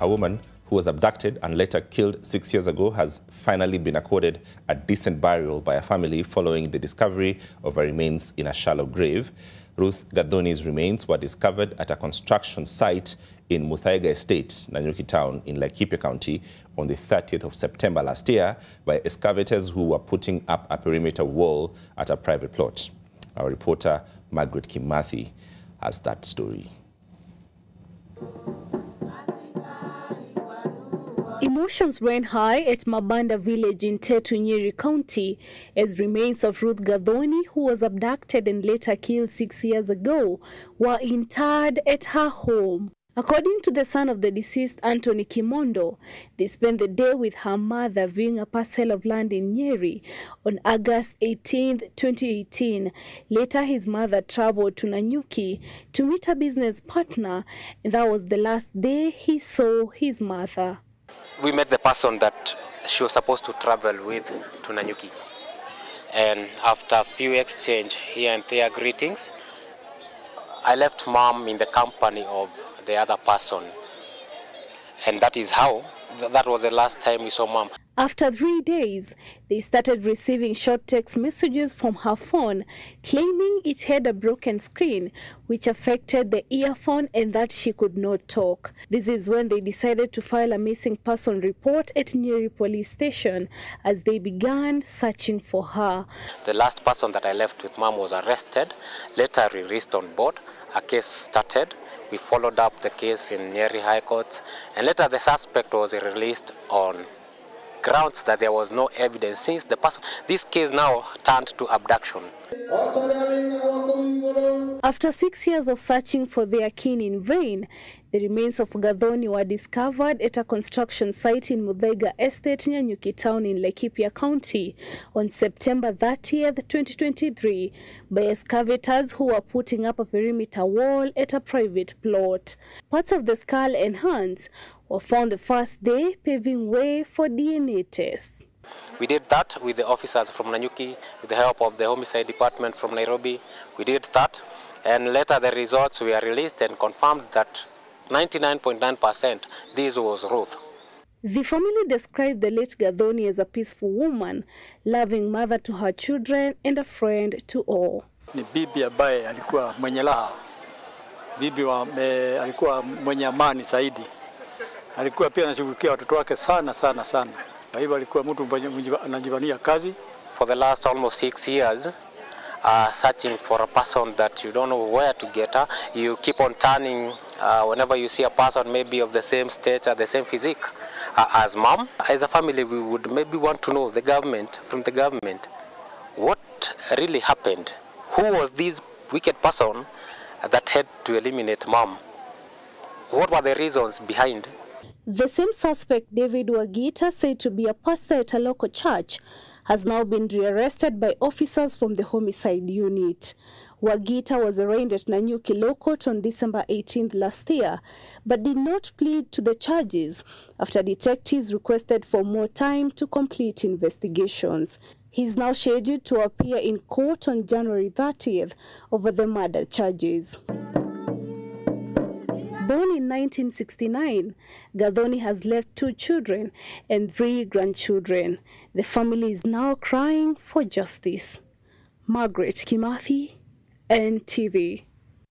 A woman who was abducted and later killed 6 years ago has finally been accorded a decent burial by a family following the discovery of her remains in a shallow grave. Ruth Gathoni's remains were discovered at a construction site in Muthaiga Estate, Nanyuki Town in Laikipia County on the 30th of September last year by excavators who were putting up a perimeter wall at a private plot. Our reporter Margaret Kimathi has that story. Emotions ran high at Mabanda village in Tetu, Nyeri County, as remains of Ruth Gathoni, who was abducted and later killed 6 years ago, were interred at her home. According to the son of the deceased, Anthony Kimondo, they spent the day with her mother viewing a parcel of land in Nyeri on August 18, 2018. Later, his mother traveled to Nanyuki to meet a business partner, and that was the last day he saw his mother. We met the person that she was supposed to travel with to Nanyuki. And after a few exchange here and there greetings, I left mom in the company of the other person. And that is how, that was the last time we saw mom. After 3 days, they started receiving short text messages from her phone claiming it had a broken screen, which affected the earphone and that she could not talk. This is when they decided to file a missing person report at Nyeri police station as they began searching for her. The last person that I left with mom was arrested, later released on board. A case started. We followed up the case in Nyeri High Court, and later the suspect was released on grounds that there was no evidence since this case now turned to abduction. After 6 years of searching for their kin in vain, the remains of Gathoni were discovered at a construction site in Muthaiga Estate, Nanyuki Town in Laikipia County on September 30th, 2023 by excavators who were putting up a perimeter wall at a private plot. Parts of the skull and hands were found the first day, paving way for DNA tests. We did that with the officers from Nanyuki, with the help of the homicide department from Nairobi. We did that, and later the results were released and confirmed that 99.9% this was Ruth. The family described the late Gathoni as a peaceful woman, loving mother to her children and a friend to all. Ni bibi ambaye alikuwa mwenye raha. Bibi alikuwa mwenye amani zaidi. Alikuwa pia anashughulikia watoto wake sana. Kwa hivyo alikuwa mtu anajivania kazi. For the last almost 6 years, searching for a person that you don't know where to get her. You keep on turning whenever you see a person maybe of the same stature, the same physique as mom. As a family, we would maybe want to know from the government, what really happened? Who was this wicked person that had to eliminate mom? What were the reasons behind? The same suspect, David Wagita, said to be a pastor at a local church, has now been rearrested by officers from the homicide unit. Wagita was arraigned at Nanyuki Law Court on December 18th last year, but did not plead to the charges after detectives requested for more time to complete investigations. He is now scheduled to appear in court on January 30th over the murder charges. Born in 1969, Gathoni has left 2 children and 3 grandchildren. The family is now crying for justice. Margaret Kimathi, NTV.